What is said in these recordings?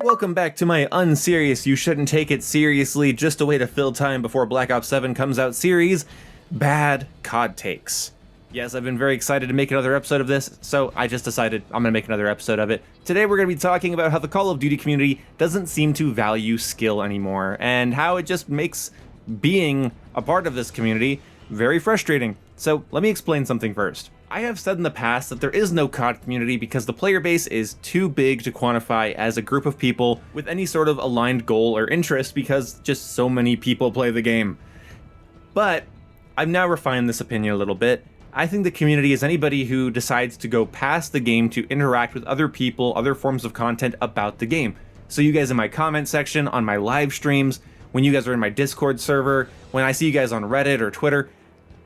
Welcome back to my unserious, you shouldn't take it seriously, just a way to fill time before Black Ops 7 comes out series, Bad COD Takes. Yes, I've been very excited to make another episode of this, so I just decided I'm gonna make another episode of it. Today we're gonna be talking about how the Call of Duty community doesn't seem to value skill anymore, and how it just makes being a part of this community very frustrating. So let me explain something first. I have said in the past that there is no COD community because the player base is too big to quantify as a group of people with any sort of aligned goal or interest because just so many people play the game. But I've now refined this opinion a little bit. I think the community is anybody who decides to go past the game to interact with other people, other forms of content about the game. So you guys in my comment section, on my live streams, when you guys are in my Discord server, when I see you guys on Reddit or Twitter,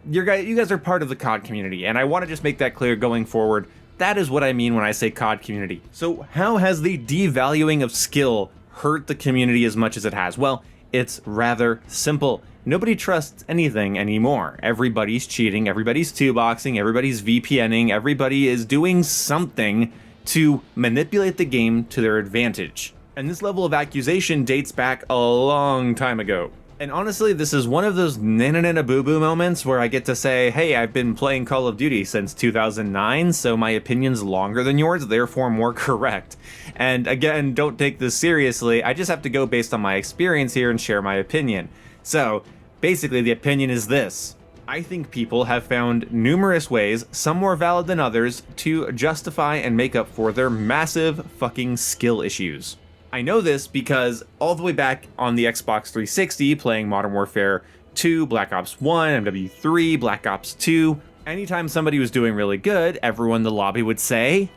you guys are part of the COD community, and I want to just make that clear going forward. That is what I mean when I say COD community. So how has the devaluing of skill hurt the community as much as it has? Well, it's rather simple. Nobody trusts anything anymore. Everybody's cheating, everybody's two-boxing, everybody's VPNing, everybody is doing something to manipulate the game to their advantage. And this level of accusation dates back a long time ago. And honestly, this is one of those na-na-na boo-boo moments where I get to say, hey, I've been playing Call of Duty since 2009, so my opinion's longer than yours, therefore more correct. And again, don't take this seriously, I just have to go based on my experience here and share my opinion. So, basically the opinion is this. I think people have found numerous ways, some more valid than others, to justify and make up for their massive fucking skill issues. I know this because all the way back on the Xbox 360, playing Modern Warfare 2, Black Ops 1, MW3, Black Ops 2, anytime somebody was doing really good, everyone in the lobby would say,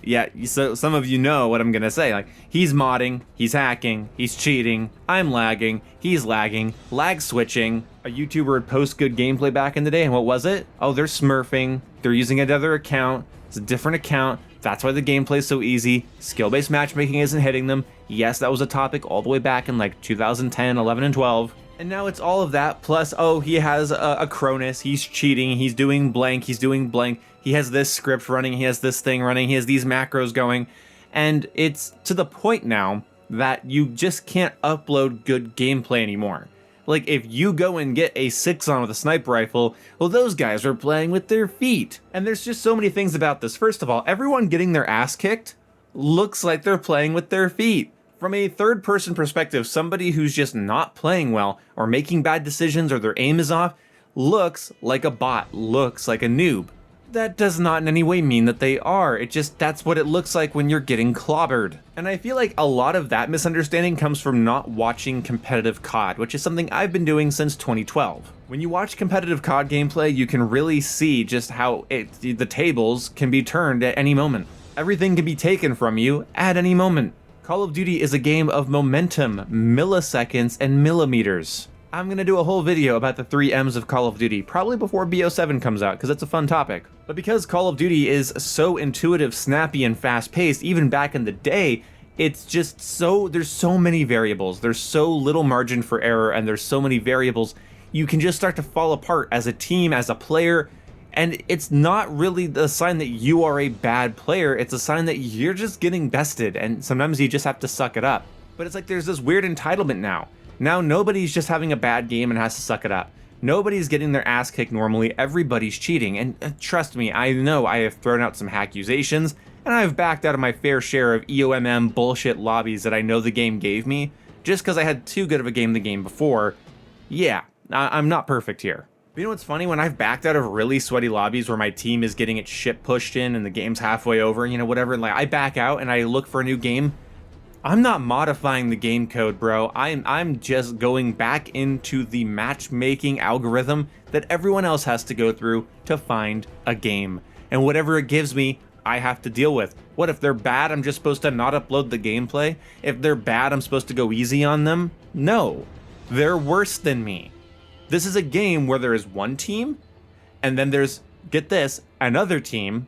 yeah, so some of you know what I'm gonna say, like, he's modding, he's hacking, he's cheating, I'm lagging, he's lagging, lag switching. A YouTuber would post good gameplay back in the day, and what was it? Oh, they're smurfing, they're using another account, it's a different account, that's why the gameplay's so easy, skill-based matchmaking isn't hitting them. Yes, that was a topic all the way back in like 2010, 11, and 12. And now it's all of that, plus, oh, he has a Cronus, he's cheating, he's doing blank, he has this script running, he has this thing running, he has these macros going, and it's to the point now that you just can't upload good gameplay anymore. Like, if you go and get a 6-on with a sniper rifle, well, those guys are playing with their feet. And there's just so many things about this. First of all, everyone getting their ass kicked looks like they're playing with their feet. From a third-person perspective, somebody who's just not playing well, or making bad decisions, or their aim is off, looks like a bot, looks like a noob. That does not in any way mean that they are, that's what it looks like when you're getting clobbered. And I feel like a lot of that misunderstanding comes from not watching competitive COD, which is something I've been doing since 2012. When you watch competitive COD gameplay, you can really see just how the tables can be turned at any moment. Everything can be taken from you at any moment. Call of Duty is a game of momentum, milliseconds, and millimeters. I'm gonna do a whole video about the 3 M's of Call of Duty, probably before BO7 comes out, because it's a fun topic. But because Call of Duty is so intuitive, snappy, and fast-paced, even back in the day, it's just there's so many variables, there's so little margin for error, and there's so many variables, you can just start to fall apart as a team, as a player, and it's not really the sign that you are a bad player, it's a sign that you're just getting bested, and sometimes you just have to suck it up. But it's like there's this weird entitlement now. Now nobody's just having a bad game and has to suck it up. Nobody's getting their ass kicked normally, everybody's cheating, and trust me, I know I have thrown out some accusations, and I've backed out of my fair share of EOMM bullshit lobbies that I know the game gave me, just because I had too good of a game the game before. Yeah, I'm not perfect here. But you know what's funny? When I've backed out of really sweaty lobbies where my team is getting its shit pushed in and the game's halfway over, you know, whatever, and like I back out and I look for a new game, I'm not modifying the game code, bro. I'm just going back into the matchmaking algorithm that everyone else has to go through to find a game. And whatever it gives me, I have to deal with. What if they're bad, I'm just supposed to not upload the gameplay? If they're bad, I'm supposed to go easy on them? No, they're worse than me. This is a game where there is one team, and then there's, get this, another team,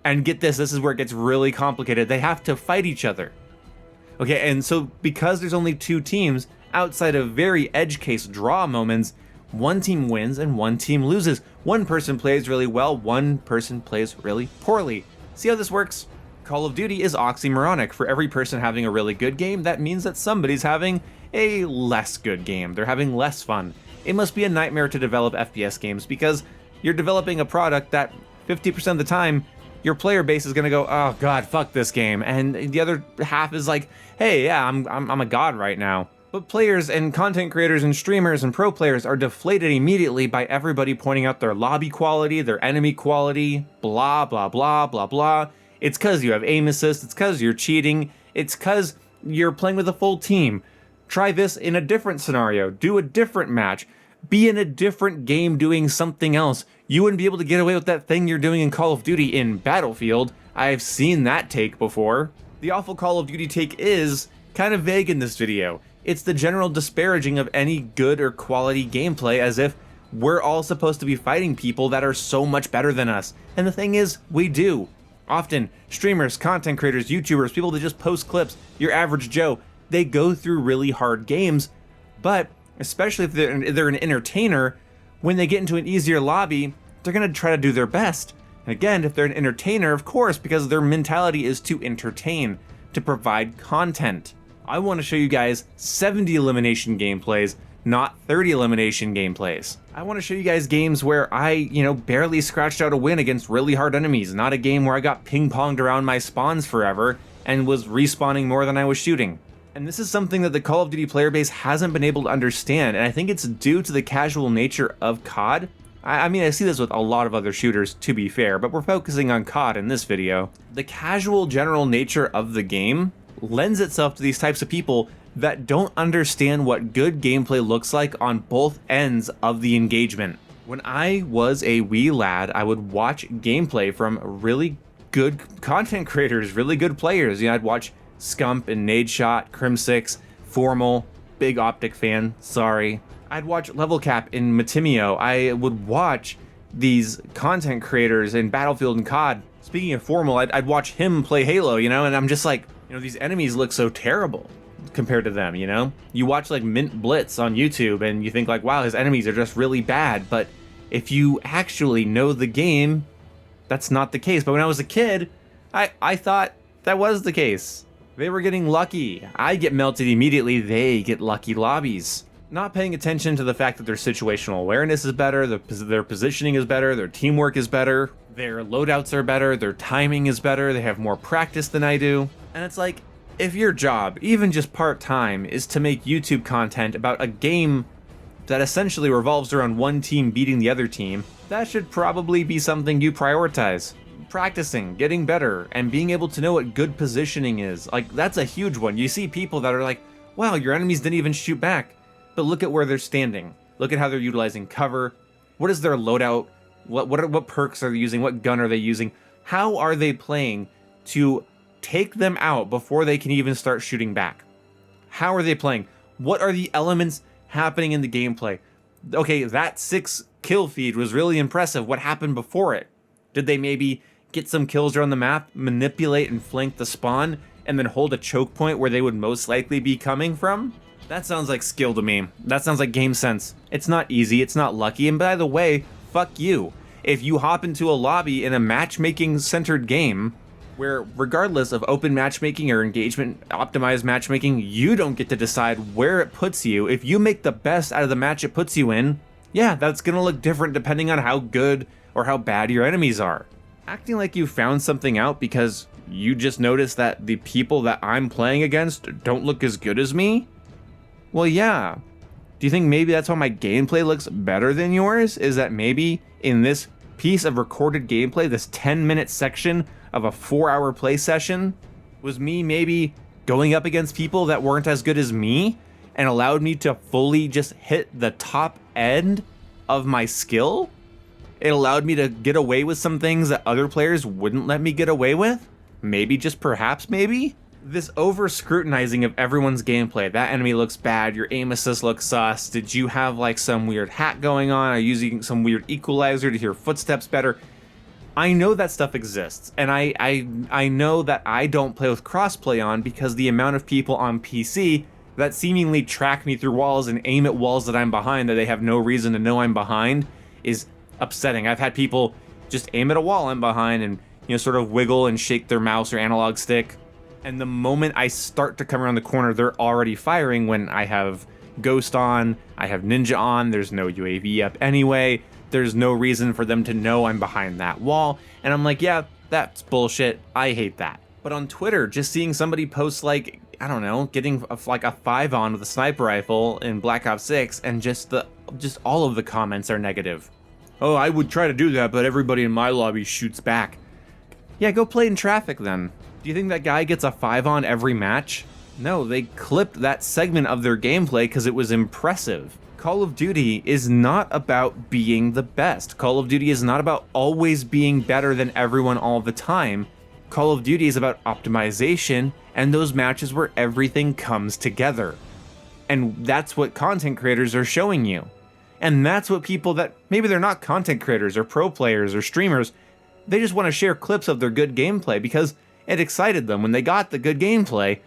and get this is where it gets really complicated. They have to fight each other. Okay, and so because there's only 2 teams, outside of very edge case draw moments, one team wins and one team loses. One person plays really well, one person plays really poorly. See how this works? Call of Duty is oxymoronic. For every person having a really good game, that means that somebody's having a less good game. They're having less fun. It must be a nightmare to develop FPS games because you're developing a product that 50% of the time, your player base is gonna go, oh god, fuck this game. And the other half is like, hey, yeah, I'm a god right now. But players and content creators and streamers and pro players are deflated immediately by everybody pointing out their lobby quality, their enemy quality, blah, blah, blah, blah, blah. It's cause you have aim assist, it's cause you're cheating, it's cause you're playing with a full team. Try this in a different scenario, do a different match, be in a different game doing something else. You wouldn't be able to get away with that thing you're doing in Call of Duty in Battlefield. I've seen that take before. The awful Call of Duty take is kind of vague in this video. It's the general disparaging of any good or quality gameplay as if we're all supposed to be fighting people that are so much better than us. And the thing is, we do. Often, streamers, content creators, YouTubers, people that just post clips, your average Joe, they go through really hard games, but especially if they're an entertainer, when they get into an easier lobby, they're gonna try to do their best. And again, if they're an entertainer, of course, because their mentality is to entertain, to provide content. I want to show you guys 70 elimination gameplays, not 30 elimination gameplays. I want to show you guys games where I, barely scratched out a win against really hard enemies, not a game where I got ping-ponged around my spawns forever and was respawning more than I was shooting. And this is something that the Call of Duty player base hasn't been able to understand, and I think it's due to the casual nature of CoD. I mean, I see this with a lot of other shooters, to be fair, but we're focusing on CoD in this video. The casual general nature of the game lends itself to these types of people that don't understand what good gameplay looks like on both ends of the engagement. When I was a wee lad, I would watch gameplay from really good content creators, really good players. I'd watch Scump and Nadeshot, Crim6, Formal, big Optic fan, sorry. I'd watch Level Cap in Matimio. I would watch these content creators in Battlefield and CoD. Speaking of Formal, I'd watch him play Halo, and I'm just like, these enemies look so terrible compared to them, You watch like Mint Blitz on YouTube and you think like, wow, his enemies are just really bad. But if you actually know the game, that's not the case. But when I was a kid, I thought that was the case. They were getting lucky. I get melted immediately, they get lucky lobbies. Not paying attention to the fact that their situational awareness is better, their positioning is better, their teamwork is better, their loadouts are better, their timing is better, they have more practice than I do. And it's like, if your job, even just part-time, is to make YouTube content about a game that essentially revolves around one team beating the other team, that should probably be something you prioritize. Practicing, getting better, and being able to know what good positioning is. Like, that's a huge one. You see people that are like, wow, your enemies didn't even shoot back. But look at where they're standing. Look at how they're utilizing cover. What is their loadout? What perks are they using? What gun are they using? How are they playing to take them out before they can even start shooting back? How are they playing? What are the elements happening in the gameplay? Okay, that 6 kill feed was really impressive. What happened before it? Did they maybe get some kills around the map, manipulate and flank the spawn, and then hold a choke point where they would most likely be coming from? That sounds like skill to me. That sounds like game sense. It's not easy, it's not lucky, and by the way, fuck you. If you hop into a lobby in a matchmaking centered game, where regardless of open matchmaking or engagement optimized matchmaking, you don't get to decide where it puts you. If you make the best out of the match it puts you in, yeah, that's gonna look different depending on how good or how bad your enemies are. Acting like you found something out because you just noticed that the people that I'm playing against don't look as good as me? Well, yeah. Do you think maybe that's why my gameplay looks better than yours? Is that maybe in this piece of recorded gameplay, this 10-minute section of a 4-hour play session, was me maybe going up against people that weren't as good as me and allowed me to fully just hit the top end of my skill? It allowed me to get away with some things that other players wouldn't let me get away with? Maybe, just perhaps maybe? This over-scrutinizing of everyone's gameplay. That enemy looks bad, your aim assist looks sus, did you have like some weird hack going on, are you using some weird equalizer to hear footsteps better? I know that stuff exists, and I know that I don't play with crossplay on because the amount of people on PC that seemingly track me through walls and aim at walls that I'm behind that they have no reason to know I'm behind is upsetting. I've had people just aim at a wall I'm behind and sort of wiggle and shake their mouse or analog stick. And the moment I start to come around the corner, they're already firing when I have Ghost on, I have Ninja on, there's no UAV up anyway, there's no reason for them to know I'm behind that wall, and I'm like, yeah, that's bullshit, I hate that. But on Twitter, just seeing somebody post like, I don't know, getting like a 5 on with a sniper rifle in Black Ops 6, and just all of the comments are negative. Oh, I would try to do that, but everybody in my lobby shoots back. Yeah, go play in traffic then. Do you think that guy gets a 5 on every match? No, they clipped that segment of their gameplay because it was impressive. Call of Duty is not about being the best. Call of Duty is not about always being better than everyone all the time. Call of Duty is about optimization and those matches where everything comes together. And that's what content creators are showing you. And that's what people that maybe they're not content creators or pro players or streamers, they just want to share clips of their good gameplay because it excited them when they got the good gameplay.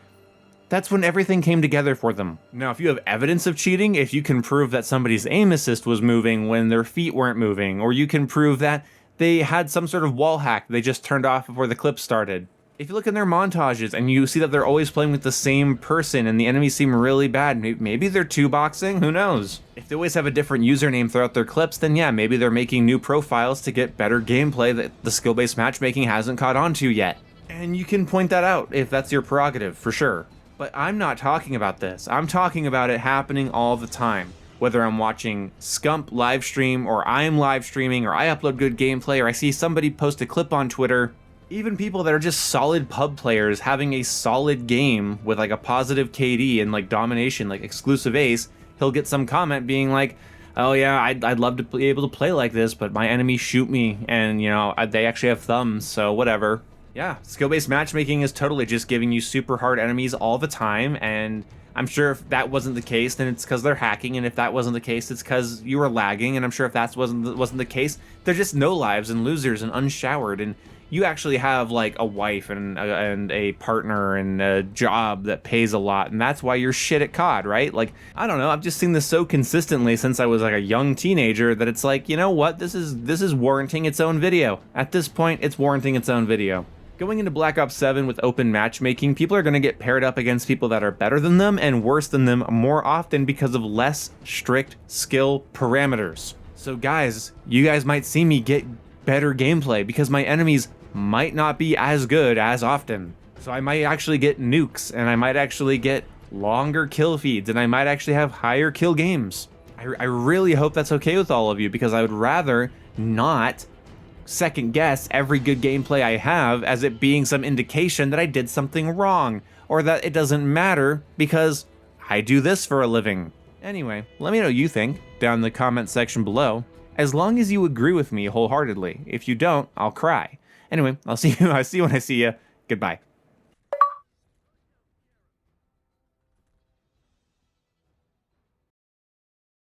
That's when everything came together for them. Now, if you have evidence of cheating, if you can prove that somebody's aim assist was moving when their feet weren't moving, or you can prove that they had some sort of wall hack they just turned off before the clip started. If you look in their montages and you see that they're always playing with the same person and the enemies seem really bad, maybe they're 2-boxing, who knows? If they always have a different username throughout their clips, then yeah, maybe they're making new profiles to get better gameplay that the skill-based matchmaking hasn't caught on to yet. And you can point that out if that's your prerogative, for sure. But I'm not talking about this. I'm talking about it happening all the time. Whether I'm watching Scump live stream, or I'm live streaming, or I upload good gameplay, or I see somebody post a clip on Twitter. Even people that are just solid pub players having a solid game with like a positive KD and like domination, like exclusive ace, he'll get some comment being like, oh yeah, I'd love to be able to play like this, but my enemies shoot me, and they actually have thumbs, so whatever. Yeah, skill-based matchmaking is totally just giving you super hard enemies all the time, and I'm sure if that wasn't the case, then it's because they're hacking, and if that wasn't the case, it's because you were lagging, and I'm sure if that wasn't the case, they're just no lives and losers and unshowered, and you actually have like a wife and a partner and a job that pays a lot, and that's why you're shit at COD, right? Like, I don't know, I've just seen this so consistently since I was like a young teenager that it's like, you know what, this is warranting its own video. At this point, it's warranting its own video. Going into Black Ops 7 with open matchmaking, people are going to get paired up against people that are better than them and worse than them more often because of less strict skill parameters. So guys, you guys might see me get better gameplay because my enemies might not be as good as often. So I might actually get nukes, and I might actually get longer kill feeds, and I might actually have higher kill games. I really hope that's okay with all of you, because I would rather not second guess every good gameplay I have as it being some indication that I did something wrong, or that it doesn't matter because I do this for a living. Anyway, let me know what you think down in the comment section below, as long as you agree with me wholeheartedly. If you don't, I'll cry. Anyway, I'll see you when I see you. Goodbye.